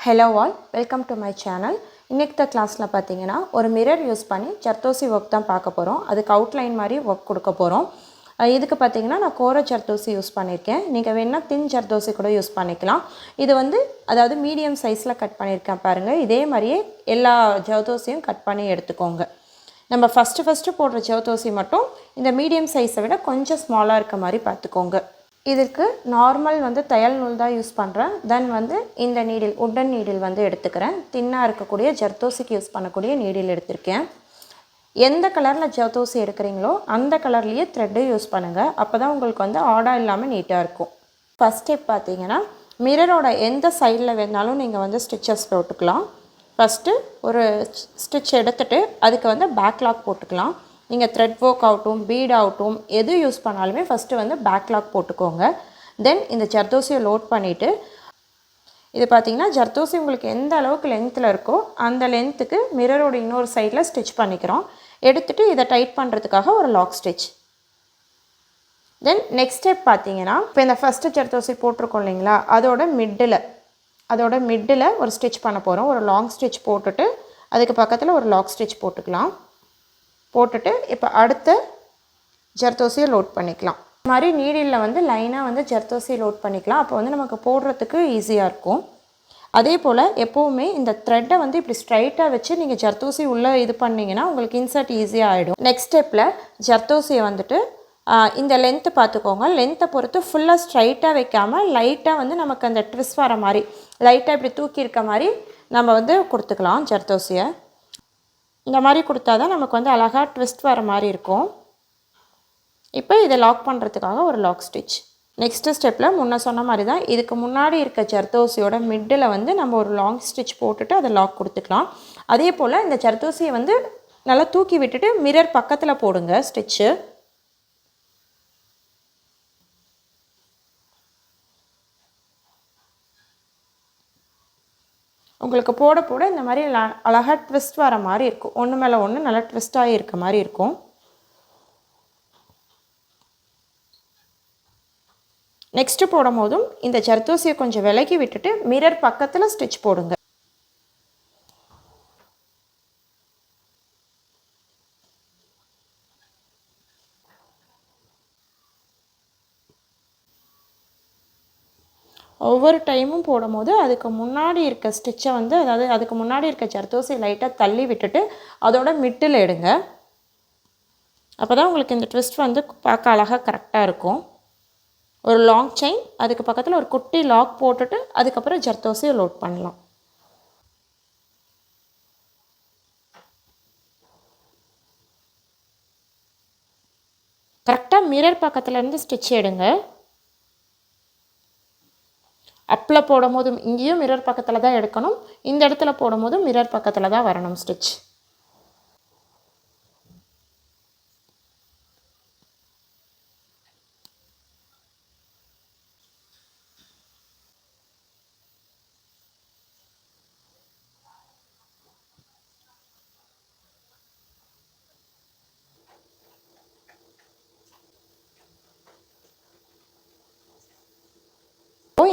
Hello all, welcome to my channel. இன்னைக்கு கிளாஸ்ல பாத்தீங்கன்னா ஒரு மிரர் யூஸ் பண்ணி ஜர்தோசி வர்க் தான் பார்க்க போறோம். அதுக்கு அவுட்லைன் மாதிரி வர்க் கொடுக்க போறோம். இதுக்கு பாத்தீங்கன்னா நான் கோர ஜர்தோசி யூஸ் பண்ணிருக்கேன். நீங்க வேணா தின் ஜர்தோசி கூட யூஸ் பண்ணிக்கலாம். இது வந்து அதாவது மீடியம் சைஸ்ல கட் பண்ணிருக்கேன் பாருங்க. இதே மாதிரியே எல்லா ஜர்தோசியும் கட் பண்ணி எடுத்துக்கோங்க. நம்ம ஃபர்ஸ்ட் போடுற ஜர்தோசி மட்டும் இந்த மீடியம் சைஸை விட கொஞ்சம் ஸ்மாலா இருக்க மாதிரி பார்த்துக்கோங்க. இதுக்கு நார்மல் வந்து தையல் நூல் தான் யூஸ் பண்ணுறேன். தென் வந்து இந்த நீடில் உட்டன் நீடில் வந்து எடுத்துக்கிறேன். தின்னாக இருக்கக்கூடிய ஜர்தோசிக்கு யூஸ் பண்ணக்கூடிய நீடில் எடுத்திருக்கேன். எந்த கலரில் ஜர்தோசி எடுக்கிறீங்களோ அந்த கலர்லேயே த்ரெட்டு யூஸ் பண்ணுங்கள். அப்போ தான் உங்களுக்கு வந்து ஆடாக இல்லாமல் நீட்டாக இருக்கும். ஃபஸ்ட் ஸ்டெப் பார்த்தீங்கன்னா மிரரோட எந்த சைடில் வேணாலும் நீங்கள் வந்து ஸ்டிச்சஸ் போட்டுக்கலாம். ஃபஸ்ட்டு ஒரு ஸ்டிச் எடுத்துகிட்டு அதுக்கு வந்து பேக்லாக் போட்டுக்கலாம். நீங்கள் த்ரெட் ஒர்க் ஆகட்டும் பீட் ஆகட்டும் எது யூஸ் பண்ணாலுமே ஃபஸ்ட்டு வந்து பேக்லாக் போட்டுக்கோங்க. தென் இந்த ஜர்தோசியை லோட் பண்ணிவிட்டு இது பார்த்திங்கன்னா ஜர்தோசி உங்களுக்கு எந்த அளவுக்கு லென்த்தில் இருக்கோ அந்த லென்த்துக்கு மிரரோட இன்னொரு சைடில் ஸ்டிச் பண்ணிக்கிறோம். எடுத்துகிட்டு இதை டைட் பண்ணுறதுக்காக ஒரு lock stitch. Then next step பார்த்தீங்கன்னா இப்போ இந்த ஃபஸ்ட்டு ஜர்தோசி போட்டிருக்கோம் இல்லைங்களா அதோட மிட்டில் ஒரு ஸ்டிச் பண்ண போகிறோம். ஒரு லாங் ஸ்டிச் போட்டுட்டு அதுக்கு பக்கத்தில் ஒரு லாக் ஸ்டிச் போட்டுக்கலாம். போட்டுட்டு இப்போ அடுத்த ஜர்தோசியை லோட் பண்ணிக்கலாம். இந்த மாதிரி நீடிலில் வந்து லைனாக வந்து ஜர்தோசியை லோட் பண்ணிக்கலாம். அப்போ வந்து நமக்கு போடுறதுக்கு ஈஸியாக இருக்கும். அதே போல் எப்போவுமே இந்த த்ரெட்டை வந்து இப்படி ஸ்ட்ரைட்டாக வச்சு நீங்கள் ஜர்தோசி உள்ளே இது பண்ணிங்கன்னா உங்களுக்கு இன்சர்ட் ஈஸியாக ஆகிடும். நெக்ஸ்ட் ஸ்டெப்பில் ஜர்தோசியை வந்துட்டு இந்த லென்த்து பார்த்துக்கோங்க. லென்த்தை பொறுத்து ஃபுல்லாக ஸ்ட்ரைட்டாக வைக்காமல் லைட்டாக வந்து நமக்கு அந்த ட்விஸ்ட் வர மாதிரி லைட்டாக இப்படி தூக்கி இருக்க மாதிரி நம்ம வந்து கொடுத்துக்கலாம். ஜர்தோசியை இந்த மாதிரி கொடுத்தா தான் நமக்கு வந்து அழகாக ட்விஸ்ட் வர மாதிரி இருக்கும். இப்போ இதை லாக் பண்ணுறதுக்காக ஒரு லாக் ஸ்டிச். நெக்ஸ்ட்டு ஸ்டெப்பில் முன்ன சொன்ன மாதிரி தான் இதுக்கு முன்னாடி இருக்க ஜர்தோசியோட மிட்டில் வந்து நம்ம ஒரு லாங் ஸ்டிச் போட்டுட்டு அதை லாக் கொடுத்துக்கலாம். அதே போல் இந்த ஜர்தோசியை வந்து நல்லா தூக்கி விட்டுட்டு மிரர் பக்கத்தில் போடுங்க ஸ்டிச்சு. உங்களுக்கு போட போட இந்த மாதிரி அழகாக ட்விஸ்ட் வர மாதிரி இருக்கும். ஒன்று மேலே ஒன்று நல்லா ட்விஸ்டாகி இருக்க மாதிரி இருக்கும். நெக்ஸ்ட்டு போடும் போதும் இந்த ஜர்தோசியை கொஞ்சம் விலக்கி விட்டுட்டு மிரர் பக்கத்தில் ஸ்டிச் போடுங்க. ஒவ்வொரு டைமும் போடும்போது அதுக்கு முன்னாடி இருக்க ஸ்டிச்சை வந்து அதாவது அதுக்கு முன்னாடி இருக்க ஜர்தோசி லைட்டாக தள்ளி விட்டுட்டு அதோட மிட்டில் எடுங்க. அப்போ தான் உங்களுக்கு இந்த ட்விஸ்ட் வந்து பார்க்க அழகாக கரெக்டாக இருக்கும். ஒரு லாங் செயின் அதுக்கு பக்கத்தில் ஒரு குட்டி லாக் போட்டுட்டு அதுக்கப்புறம் ஜர்தோசியை லோட் பண்ணலாம். கரெக்டாக மிரர் பக்கத்துலேருந்து ஸ்டிச் எடுங்க. அப்பில் போடும் போதும் இங்கேயும் மிரர் பக்கத்தில் தான் எடுக்கணும். இந்த இடத்துல போடும் போதும் மிரர் பக்கத்தில் தான் வரணும் ஸ்டிச்.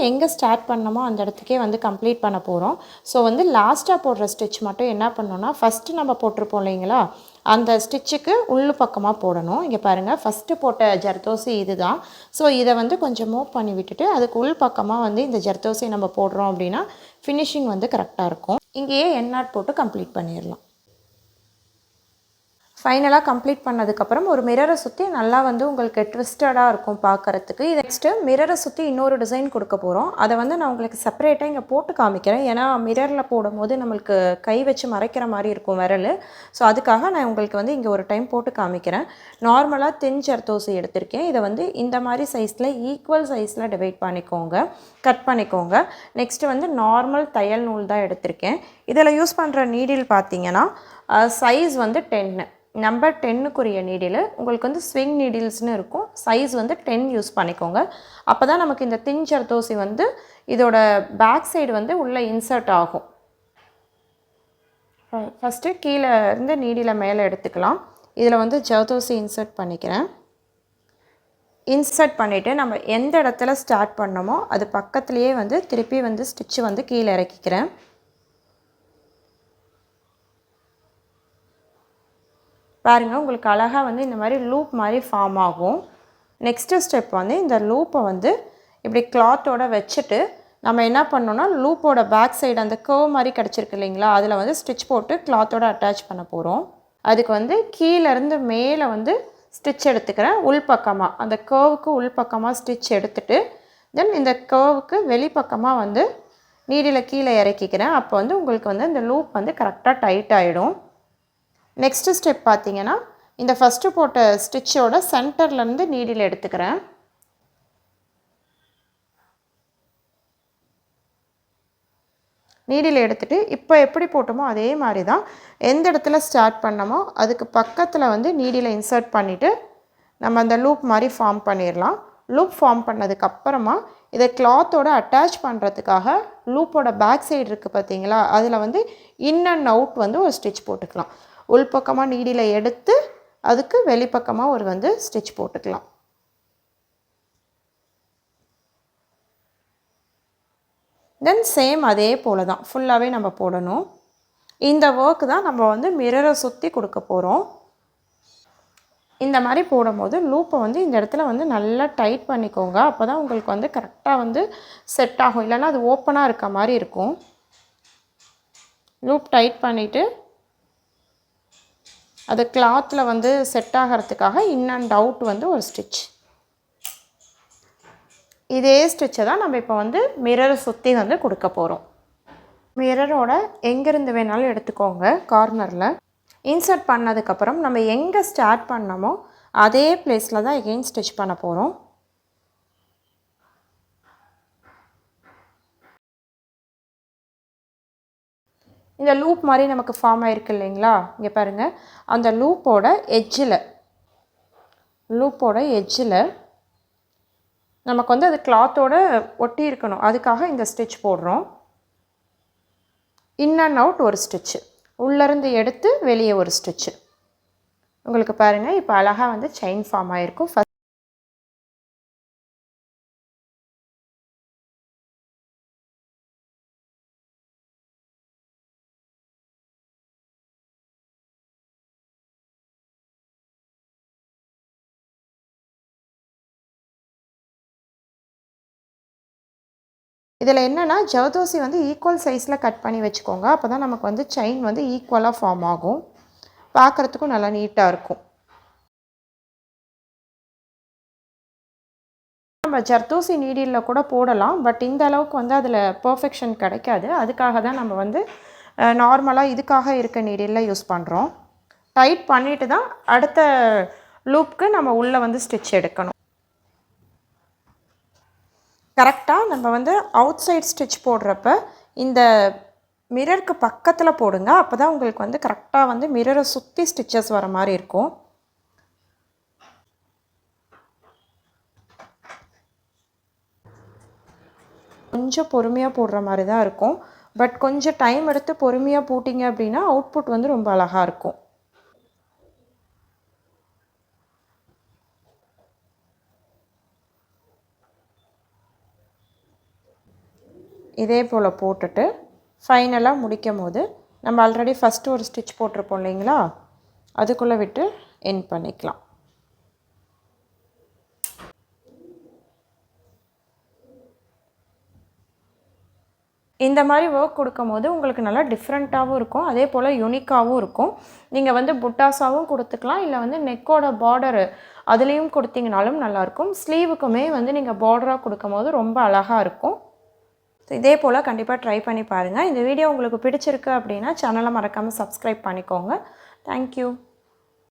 எங்கே ஸ்டார்ட் பண்ணமோ அந்த இடத்துக்கே வந்து கம்ப்ளீட் பண்ண போகிறோம். ஸோ வந்து லாஸ்ட்டாக போடுற ஸ்டிச் மட்டும் என்ன பண்ணோன்னா ஃபஸ்ட்டு நம்ம போட்டிருப்போம் இல்லைங்களா அந்த ஸ்டிச்சுக்கு உள்ளு பக்கமாக போடணும். இங்கே பாருங்கள் ஃபஸ்ட்டு போட்ட ஜர்தோசி இது தான். ஸோ இதை வந்து கொஞ்சம் மூவ் பண்ணி விட்டுட்டு அதுக்கு உள் பக்கமாக வந்து இந்த ஜர்தோசி நம்ம போடுறோம் அப்படின்னா ஃபினிஷிங் வந்து கரெக்டாக இருக்கும். இங்கேயே எண்ணாட் போட்டு கம்ப்ளீட் பண்ணிடலாம். ஃபைனலாக கம்ப்ளீட் பண்ணதுக்கப்புறம் ஒரு மிரரை சுற்றி நல்லா வந்து உங்களுக்கு ட்விஸ்டடாக இருக்கும் பார்க்குறதுக்கு. நெக்ஸ்ட்டு மிரரை சுற்றி இன்னொரு டிசைன் கொடுக்க போகிறோம். அதை வந்து நான் உங்களுக்கு செப்பரேட்டாக இங்கே போட்டு காமிக்கிறேன். ஏன்னா மிரரில் போடும்போது நம்மளுக்கு கை வச்சு மறைக்கிற மாதிரி இருக்கும் விரல். ஸோ அதுக்காக நான் உங்களுக்கு வந்து இங்கே ஒரு டைம் போட்டு காமிக்கிறேன். நார்மலாக தின் ஜர்தோசி எடுத்திருக்கேன். இதை வந்து இந்த மாதிரி சைஸில் ஈக்குவல் சைஸில் டிவைட் பண்ணிக்கோங்க, கட் பண்ணிக்கோங்க. நெக்ஸ்ட்டு வந்து நார்மல் தையல் நூல் தான் எடுத்திருக்கேன். இதில் யூஸ் பண்ணுற நீடில் பார்த்தீங்கன்னா சைஸ் வந்து 10 நம்பர் 10க்குரிய நீடில். உங்களுக்கு வந்து ஸ்விங் நீடில்ஸ்னு இருக்கும். சைஸ் வந்து 10 யூஸ் பண்ணிக்கோங்க. அப்போ தான் நமக்கு இந்த தின் ஜர்தோசி வந்து இதோட பேக் சைடு வந்து உள்ளே இன்சர்ட் ஆகும். ஃபஸ்ட்டு கீழே இருந்து நீடில் மேலே எடுத்துக்கலாம். இதில் வந்து ஜர்தோசி இன்சர்ட் பண்ணிக்கிறேன். இன்சர்ட் பண்ணிவிட்டு நம்ம எந்த இடத்துல ஸ்டார்ட் பண்ணோமோ அது பக்கத்துலேயே வந்து திருப்பி வந்து ஸ்டிச்சு வந்து கீழே இறக்கிக்கிறேன். பாருங்கள், உங்களுக்கு அழகாக வந்து இந்த மாதிரி லூப் மாதிரி ஃபார்ம் ஆகும். நெக்ஸ்ட்டு ஸ்டெப் வந்து இந்த லூப்பை வந்து இப்படி கிளாத்தோடு வச்சுட்டு நம்ம என்ன பண்ணோன்னா லூப்போட பேக் சைடு அந்த கர்வ் மாதிரி கிடச்சிருக்கு இல்லைங்களா, அதில் வந்து ஸ்டிச் போட்டு கிளாத்தோடு அட்டாச் பண்ண போகிறோம். அதுக்கு வந்து கீழேருந்து மேலே வந்து ஸ்டிச் எடுத்துக்கிறேன். உள்பக்கமாக அந்த கர்வுக்கு உள்பக்கமாக ஸ்டிச் எடுத்துகிட்டு தென் இந்த கர்வுக்கு வெளிப்பக்கமாக வந்து நீடில் கீழே இறக்கிக்கிறேன். அப்போ வந்து உங்களுக்கு வந்து இந்த லூப் வந்து கரெக்டாக டைட் ஆகிடும். நெக்ஸ்ட்டு ஸ்டெப் பார்த்திங்கன்னா இந்த ஃபஸ்ட்டு போட்ட ஸ்டிச்சோட சென்டர்லேருந்து நீடில் எடுத்துக்கிறேன். நீடில் எடுத்துகிட்டு இப்போ எப்படி போட்டோமோ அதே மாதிரி தான் எந்த இடத்துல ஸ்டார்ட் பண்ணமோ அதுக்கு பக்கத்தில் வந்து நீடில் இன்சர்ட் பண்ணிவிட்டு நம்ம அந்த லூப் மாதிரி ஃபார்ம் பண்ணிடலாம். லூப் ஃபார்ம் பண்ணதுக்கப்புறமா இதை கிளாத்தோடு அட்டாச் பண்ணுறதுக்காக லூப்போட பேக் சைடு இருக்குது பார்த்தீங்களா, அதில் வந்து இன் அண்ட் அவுட் வந்து ஒரு ஸ்டிச் போட்டுக்கலாம். உள்பக்கமாக நீடில் எடுத்து அதுக்கு வெளிப்பக்கமாக ஒரு வந்து ஸ்டிச் போட்டுக்கலாம். தென் சேம் அதே போல் தான் ஃபுல்லாகவே நம்ம போடணும். இந்த ஒர்க் தான் நம்ம வந்து மிரரை சுற்றி கொடுக்க போகிறோம். இந்த மாதிரி போடும்போது லூப்பை வந்து இந்த இடத்துல வந்து நல்லா டைட் பண்ணிக்கோங்க. அப்போ தான் உங்களுக்கு வந்து கரெக்டாக வந்து செட் ஆகும். இல்லைன்னா அது ஓப்பனாக இருக்க மாதிரி இருக்கும். லூப் டைட் பண்ணிவிட்டு அது கிளாத்தில் வந்து செட் ஆகிறதுக்காக இன் அண்ட் அவுட் வந்து ஒரு ஸ்டிச். இதே ஸ்டிச்சை தான் நம்ம இப்போ வந்து மிரரை சுற்றி வந்து கொடுக்க போகிறோம். மிரரோட எங்கேருந்து வேணாலும் எடுத்துக்கோங்க. கார்னரில் இன்சர்ட் பண்ணதுக்கப்புறம் நம்ம எங்கே ஸ்டார்ட் பண்ணோமோ அதே பிளேஸில் தான் எகெயின் ஸ்டிச் பண்ண போகிறோம். இந்த லூப் மாதிரி நமக்கு ஃபார்ம் ஆகிருக்கு இல்லைங்களா, இங்கே பாருங்கள், அந்த லூப்போட எட்ஜில் நமக்கு வந்து அது கிளாத்தோடு ஒட்டி இருக்கணும். அதுக்காக இந்த ஸ்டிச் போடுறோம். இன் அண்ட் அவுட் ஒரு ஸ்டிச்சு, உள்ளேருந்து எடுத்து வெளியே ஒரு ஸ்டிச்சு. உங்களுக்கு பாருங்கள் இப்போ அழகாக வந்து செயின் ஃபார்ம் ஆகிருக்கும். இதில் என்னென்னா ஜர்தோசி வந்து ஈக்குவல் சைஸில் கட் பண்ணி வச்சுக்கோங்க. அப்போ தான் நமக்கு வந்து செயின் வந்து ஈக்குவலாக ஃபார்ம் ஆகும். பார்க்குறதுக்கும் நல்லா நீட்டாக இருக்கும். நம்ம ஜர்தோசி நீடிலில் கூட போடலாம். பட் இந்த அளவுக்கு வந்து அதில் பர்ஃபெக்ஷன் கிடைக்காது. அதுக்காக தான் நம்ம வந்து நார்மலாக இதுக்காக இருக்க நீடிலில் யூஸ் பண்ணுறோம். டைட் பண்ணிவிட்டு தான் அடுத்த லூப்புக்கு நம்ம உள்ளே வந்து ஸ்டிச் எடுக்கணும். கரெக்டாக நம்ம வந்து அவுட் சைட் ஸ்டிச் போடுறப்ப இந்த மிரருக்கு பக்கத்தில் போடுங்க. அப்போ தான் உங்களுக்கு வந்து கரெக்டாக வந்து மிரரை சுற்றி ஸ்டிச்சஸ் வர மாதிரி இருக்கும். கொஞ்சம் பொறுமையாக போடுற மாதிரி தான் இருக்கும். பட் கொஞ்சம் டைம் எடுத்து பொறுமையாக போட்டிங்க அப்படின்னா அவுட்புட் வந்து ரொம்ப அழகாக இருக்கும். இதே போல் போட்டுட்டு ஃபைனலாக முடிக்கும் போது நம்ம ஆல்ரெடி ஃபஸ்ட்டு ஒரு ஸ்டிச் போட்டிருப்போம் இல்லைங்களா, அதுக்குள்ளே விட்டு எண்ட் பண்ணிக்கலாம். இந்த மாதிரி ஒர்க் கொடுக்கும் போது உங்களுக்கு நல்லா டிஃப்ரெண்ட்டாகவும் இருக்கும், அதே போல் யூனிக்காகவும் இருக்கும். நீங்கள் வந்து புட்டாஸாகவும் கொடுத்துக்கலாம், இல்லை வந்து நெக்கோட பார்டரு அதுலேயும் கொடுத்தீங்கனாலும் நல்லாயிருக்கும். ஸ்லீவுக்குமே வந்து நீங்கள் பார்டராக கொடுக்கும் போது ரொம்ப அழகாக இருக்கும். ஸோ இதே போல் கண்டிப்பாக ட்ரை பண்ணி பாருங்கள். இந்த வீடியோ உங்களுக்கு பிடிச்சிருக்கு அப்படின்னா சேனலை மறக்காமல் சப்ஸ்கிரைப் பண்ணிக்கோங்க. தேங்க்யூ.